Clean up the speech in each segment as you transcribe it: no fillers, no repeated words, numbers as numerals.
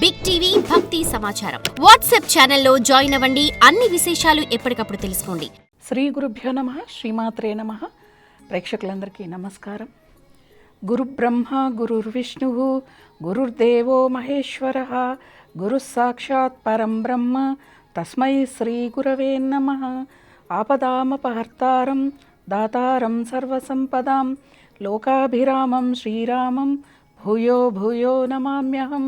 Big TV భక్తి సమాచారం WhatsApp ఛానల్లో జాయిన్ అవ్వండి. అన్ని విశేషాలు ఎప్పటికప్పుడు తెలుసుకోండి. శ్రీ గురుభ్యో నమః. శ్రీమాత్రే నమః. ప్రేక్షకులందరికీ నమస్కారం. గురు బ్రహ్మ గురుర్విష్ణు గురుర్దేవో మహేశ్వరః గురు సాక్షాత్ పరం బ్రహ్మ తస్మై శ్రీ గురవే నమః. ఆపదామపహర్తారం దాతారం సర్వసంపదాం లోకాభిరామం శ్రీరామం భూయో భూయో నమామ్యహం.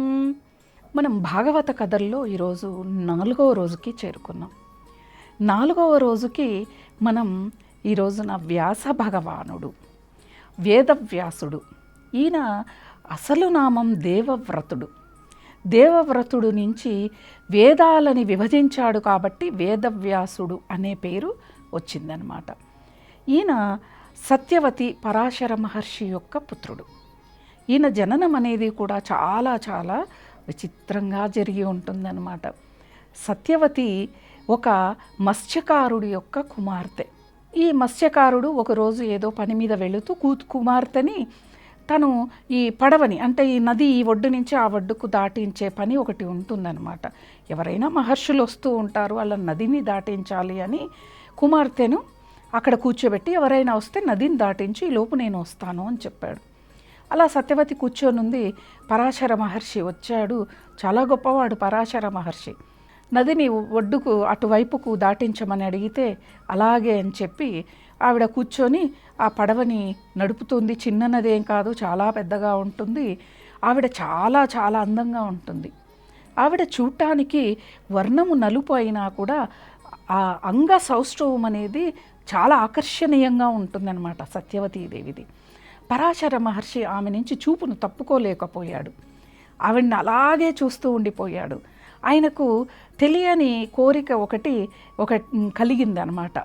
మనం భాగవత కథల్లో ఈరోజు 4వ రోజుకి చేరుకున్నాం. 4వ రోజుకి మనం ఈ రోజున వ్యాస భగవానుడు, వేదవ్యాసుడు, ఈయన అసలు నామం దేవవ్రతుడు. దేవవ్రతుడు నుంచి వేదాలని విభజించాడు కాబట్టి వేదవ్యాసుడు అనే పేరు వచ్చిందనమాట. ఈయన సత్యవతి పరాశర మహర్షి యొక్క పుత్రుడు. ఈయన జననం అనేది కూడా చాలా చాలా విచిత్రంగా జరిగి ఉంటుందన్నమాట. సత్యవతి ఒక మత్స్యకారుడి యొక్క కుమార్తె. ఈ మత్స్యకారుడు ఒకరోజు ఏదో పని మీద వెళుతూ కుమార్తెని తను ఈ పడవని అంటే ఈ నది ఈ ఒడ్డు నుంచి ఆ ఒడ్డుకు దాటించే పని ఒకటి ఉంటుందన్నమాట. ఎవరైనా మహర్షులు వస్తూ ఉంటారు, వాళ్ళ నదిని దాటించాలి అని కుమార్తెను అక్కడ కూర్చోబెట్టి ఎవరైనా వస్తే నదిని దాటించి ఈ లోపు నేను వస్తాను అని చెప్పాడు. అలా సత్యవతి కూర్చొనుంది. పరాశర మహర్షి వచ్చాడు. చాలా గొప్పవాడు పరాశర మహర్షి. నదిని ఒడ్డుకు అటువైపుకు దాటించమని అడిగితే అలాగే అని చెప్పి ఆవిడ కూర్చొని ఆ పడవని నడుపుతుంది. చిన్న నది ఏం కాదు, చాలా పెద్దగా ఉంటుంది. ఆవిడ చాలా చాలా అందంగా ఉంటుంది. ఆవిడ చూడటానికి వర్ణము నలుపు అయినా కూడా ఆ అంగ సౌష్ఠవం అనేది చాలా ఆకర్షణీయంగా ఉంటుందన్నమాట సత్యవతీదేవిది. పరాశర మహర్షి ఆమె నుంచి చూపును తప్పుకోలేకపోయాడు. ఆవిడ్ని అలాగే చూస్తూ ఉండిపోయాడు. ఆయనకు తెలియని కోరిక ఒకటి కలిగిందనమాట.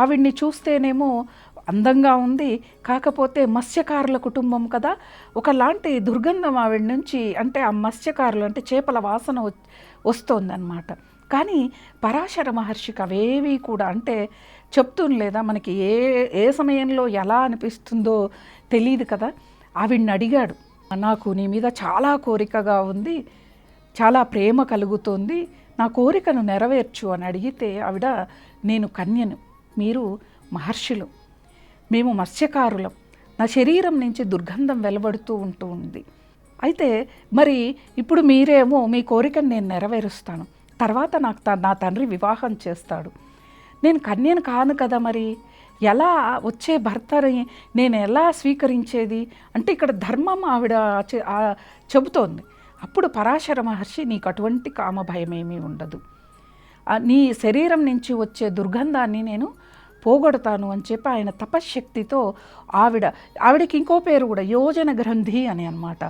ఆవిడ్ని చూస్తేనేమో అందంగా ఉంది, కాకపోతే మత్స్యకారుల కుటుంబం కదా, ఒకలాంటి దుర్గంధం ఆవిడ నుంచి, అంటే ఆ మత్స్యకారులు అంటే చేపల వాసన వస్తోందన్నమాట. కానీ పరాశర మహర్షికి అవేవి కూడా అంటే చెప్తూనే లేదా మనకి ఏ సమయంలో ఎలా అనిపిస్తుందో తెలియదు కదా. ఆవిడ్ని అడిగాడు, నాకు నీ మీద చాలా కోరికగా ఉంది, చాలా ప్రేమ కలుగుతోంది, నా కోరికను నెరవేర్చు అని అడిగితే ఆవిడ, నేను కన్యను, మీరు మహర్షులు, మేము మత్స్యకారులం, నా శరీరం నుంచి దుర్గంధం వెలువడుతూ ఉంది. అయితే మరి ఇప్పుడు మీరేమో మీ కోరికను నేను నెరవేరుస్తాను, తర్వాత నా తండ్రి వివాహం చేస్తాడు, నేను కన్యను కాను కదా, మరి ఎలా వచ్చే భర్తని నేను ఎలా స్వీకరించేది అంటే ఇక్కడ ధర్మం ఆవిడ చెబుతోంది. అప్పుడు పరాశర మహర్షి, నీకు అటువంటి కామ భయమేమీ ఉండదు, నీ శరీరం నుంచి వచ్చే దుర్గంధాన్ని నేను పోగొడతాను అని చెప్పి ఆయన తపశ్శక్తితో ఆవిడకి ఇంకో పేరు కూడా యోజన గ్రంథి అని అన్నమాట.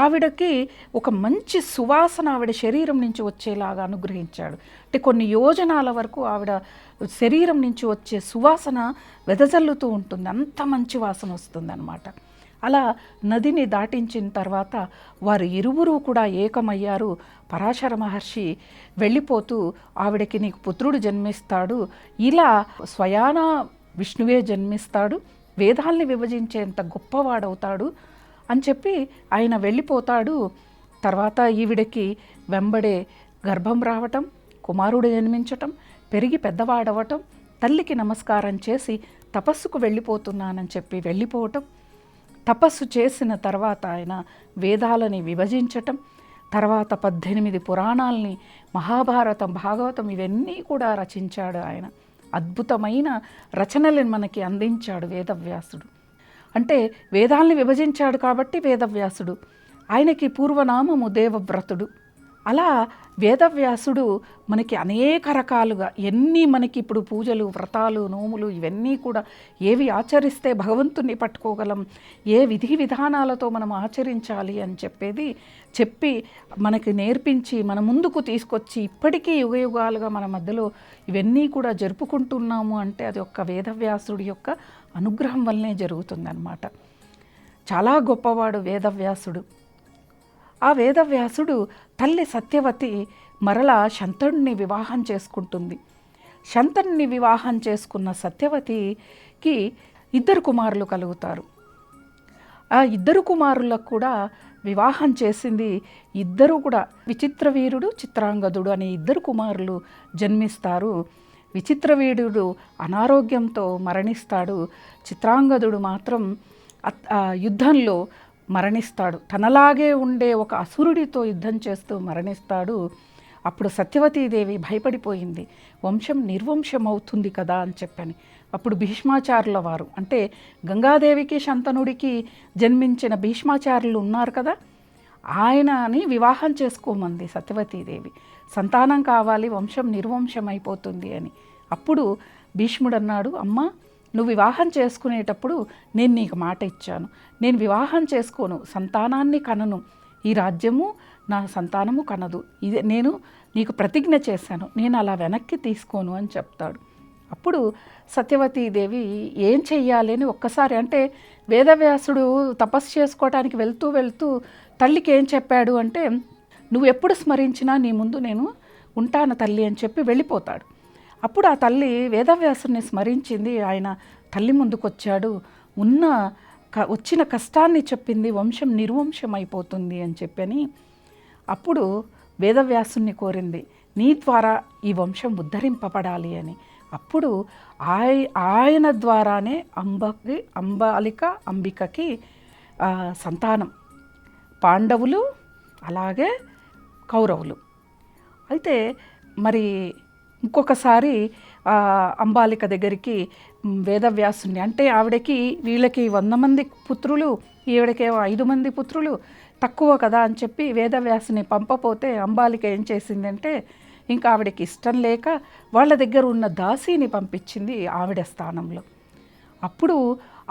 ఆవిడకి ఒక మంచి సువాసన ఆవిడ శరీరం నుంచి వచ్చేలాగా అనుగ్రహించాడు. అంటే కొన్ని యోజనాల వరకు ఆవిడ శరీరం నుంచి వచ్చే సువాసన వెదజల్లుతూ ఉంటుంది, అంత మంచి వాసన వస్తుందన్నమాట. అలా నదిని దాటించిన తర్వాత వారు ఇరువురు కూడా ఏకమయ్యారు. పరాశర మహర్షి వెళ్ళిపోతూ ఆవిడకి నీకు పుత్రుడు జన్మిస్తాడు, ఇలా స్వయాన విష్ణువే జన్మిస్తాడు, వేదాల్ని విభజించేంత గొప్పవాడవుతాడు అని చెప్పి ఆయన వెళ్ళిపోతాడు. తర్వాత ఈవిడకి వెంబడే గర్భం రావటం, కుమారుడు జన్మించటం, పెరిగి పెద్దవాడవటం, తల్లికి నమస్కారం చేసి తపస్సుకు వెళ్ళిపోతున్నానని చెప్పి వెళ్ళిపోవటం, తపస్సు చేసిన తర్వాత ఆయన వేదాలని విభజించటం, తర్వాత 18 పురాణాలని, మహాభారతం, భాగవతం ఇవన్నీ కూడా రచించాడు ఆయన. అద్భుతమైన రచనలను మనకి అందించాడు వేదవ్యాసుడు. అంటే వేదాల్ని విభజించాడు కాబట్టి వేదవ్యాసుడు. ఆయనకి పూర్వనామము దేవవ్రతుడు. అలా వేదవ్యాసుడు మనకి అనేక రకాలుగా మనకి ఇప్పుడు పూజలు, వ్రతాలు, నోములు ఇవన్నీ కూడా ఏవి ఆచరిస్తే భగవంతుని పట్టుకోగలం, ఏ విధి విధానాలతో మనం ఆచరించాలి అని చెప్పి మనకి నేర్పించి మన ముందుకు తీసుకొచ్చి ఇప్పటికీ యుగయుగాలుగా మన మధ్యలో ఇవన్నీ కూడా జరుపుకుంటున్నాము అంటే అది ఒక్క వేదవ్యాసుడి యొక్క అనుగ్రహం వల్లనే జరుగుతుందన్నమాట. చాలా గొప్పవాడు వేదవ్యాసుడు. ఆ వేదవ్యాసుడు తల్లి సత్యవతి మరలా శంతనుడిని వివాహం చేసుకుంటుంది. శంతనుడిని వివాహం చేసుకున్న సత్యవతికి 2 కుమారులు కలుగుతారు. ఆ 2 కుమారులకు కూడా వివాహం చేసింది ఇద్దరు కూడా విచిత్రవీరుడు చిత్రాంగదుడు అనే ఇద్దరు కుమారులు జన్మిస్తారు. విచిత్రవీరుడు అనారోగ్యంతో మరణిస్తాడు. చిత్రాంగదుడు మాత్రం యుద్ధంలో మరణిస్తాడు. తనలాగే ఉండే ఒక అసురుడితో యుద్ధం చేస్తూ మరణిస్తాడు. అప్పుడు సత్యవతీదేవి భయపడిపోయింది, వంశం నిర్వంశం అవుతుంది కదా అని చెప్పని. అప్పుడు భీష్మాచార్యుల వారు, అంటే గంగాదేవికి శంతనుడికి జన్మించిన భీష్మాచార్యులు ఉన్నారు కదా, ఆయనని వివాహం చేసుకోమంది సత్యవతీదేవి. సంతానం కావాలి, వంశం నిర్వంశం అయిపోతుంది అని. అప్పుడు భీష్ముడు అన్నాడు, అమ్మ నువ్వు వివాహం చేసుకునేటప్పుడు నేను నీకు మాట ఇచ్చాను, నేను వివాహం చేసుకోను, సంతానాన్ని కనను, ఈ రాజ్యము నా సంతానము కనదు, ఇదే నేను నీకు ప్రతిజ్ఞ చేశాను, నేను అలా వెనక్కి తీసుకోను అని చెప్తాడు. అప్పుడు సత్యవతీదేవి ఏం చెయ్యాలి అని ఒక్కసారి, అంటే వేదవ్యాసుడు తపస్సు చేసుకోవడానికి వెళ్తూ వెళ్తూ తల్లికి ఏం చెప్పాడు అంటే, నువ్వు ఎప్పుడు స్మరించినా నీ ముందు నేను ఉంటాను తల్లి అని చెప్పి వెళ్ళిపోతాడు. అప్పుడు ఆ తల్లి వేదవ్యాసుని స్మరించింది, ఆయన తల్లి ముందుకొచ్చాడు, వచ్చిన కష్టాన్ని చెప్పింది, వంశం నిర్వంశం అయిపోతుంది అని చెప్పని. అప్పుడు వేదవ్యాసుని కోరింది, నీ ద్వారా ఈ వంశం ఉద్ధరింపబడాలి అని. అప్పుడు ఆయన ద్వారానే అంబికకి సంతానం, పాండవులు అలాగే కౌరవులు. అయితే మరి ఇంకొకసారి అంబాలిక దగ్గరికి వేదవ్యాసుని, అంటే ఆవిడకి వీళ్ళకి 100 మంది పుత్రులు, ఈవిడకేమో 5 మంది పుత్రులు, తక్కువ కదా అని చెప్పి వేదవ్యాసుని పంపపోతే అంబాలిక ఏం చేసిందంటే, ఇంకా ఆవిడకి ఇష్టం లేక వాళ్ళ దగ్గర ఉన్న దాసీని పంపించింది ఆవిడ స్థానంలో. అప్పుడు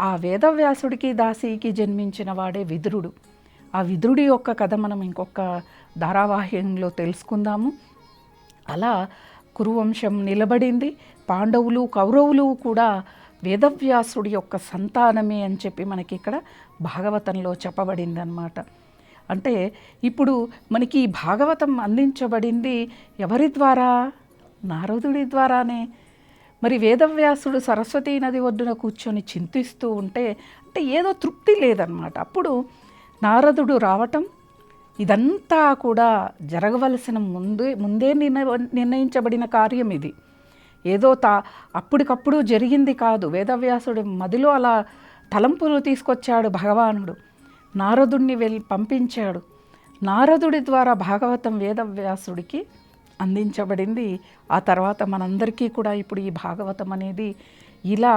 ఆ వేదవ్యాసుడికి దాసీకి జన్మించిన వాడే విదురుడు. ఆ విదురుడి యొక్క కథ మనం ఇంకొక ధారావాహికంలో తెలుసుకుందాము. అలా కురువంశం నిలబడింది. పాండవులు కౌరవులు కూడా వేదవ్యాసుడి యొక్క సంతానమే అని చెప్పి మనకి ఇక్కడ భాగవతంలో చెప్పబడింది అన్నమాట. అంటే ఇప్పుడు మనకి ఈ భాగవతం అందించబడింది ఎవరి ద్వారా? నారదుడి ద్వారానే. మరి వేదవ్యాసుడు సరస్వతీ నది ఒడ్డున కూర్చొని చింతిస్తూ ఉంటే, అంటే ఏదో తృప్తి లేదన్నమాట. అప్పుడు నారదుడు రావటం, ఇదంతా కూడా జరగవలసిన ముందే నిర్ణయించబడిన కార్యం ఇది. ఏదో అప్పటికప్పుడు జరిగింది కాదు. వేదవ్యాసుడు మదిలో అలా తలంపులు తీసుకొచ్చాడు భగవానుడు. నారదుడిని పంపించాడు. నారదుడి ద్వారా భాగవతం వేదవ్యాసుడికి అందించబడింది. ఆ తర్వాత మనందరికీ కూడా ఇప్పుడు ఈ భాగవతం అనేది ఇలా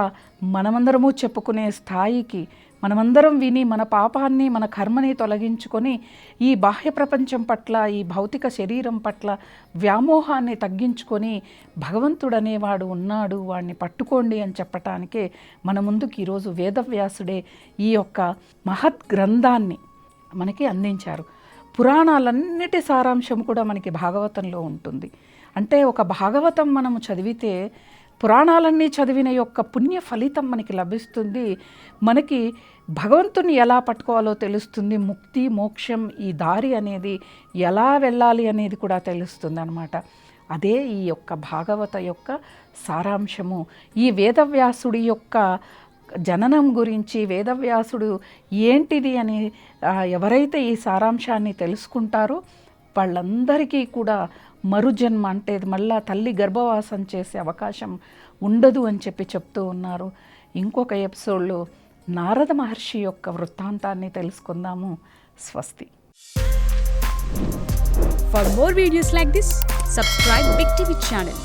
మనమందరము చెప్పుకునే స్థాయికి, మనమందరం విని మన పాపాన్ని మన కర్మని తొలగించుకొని ఈ బాహ్య ప్రపంచం పట్ల, ఈ భౌతిక శరీరం పట్ల వ్యామోహాన్ని తగ్గించుకొని భగవంతుడు అనేవాడు ఉన్నాడు, వాడిని పట్టుకోండి అని చెప్పటానికే మన ముందుకు ఈరోజు వేదవ్యాసుడే ఈ యొక్క మహత్ గ్రంథాన్ని మనకి అందించారు. పురాణాలన్నిటి సారాంశం కూడా మనకి భాగవతంలో ఉంటుంది. అంటే ఒక భాగవతం మనము చదివితే పురాణాలన్నీ చదివిన యొక్క పుణ్య ఫలితం మనకి లభిస్తుంది. మనకి భగవంతుని ఎలా పట్టుకోవాలో తెలుస్తుంది. ముక్తి మోక్షం ఈ దారి అనేది ఎలా వెళ్ళాలి అనేది కూడా తెలుస్తుంది అన్నమాట. అదే ఈ యొక్క భాగవత యొక్క సారాంశము. ఈ వేదవ్యాసుడి యొక్క జననం గురించి, వేదవ్యాసుడు ఏంటిది అని ఎవరైతే ఈ సారాంశాన్ని తెలుసుకుంటారో వాళ్ళందరికీ కూడా మరుజన్మ, అంటే మళ్ళా తల్లి గర్భవాసం చేసే అవకాశం ఉండదు అని చెప్పి చెప్తూ ఉన్నారు. ఇంకొక ఎపిసోడ్లో నారద మహర్షి యొక్క వృత్తాంతాన్ని తెలుసుకుందాము. స్వస్తి. For more videos like this, subscribe Big TV channel.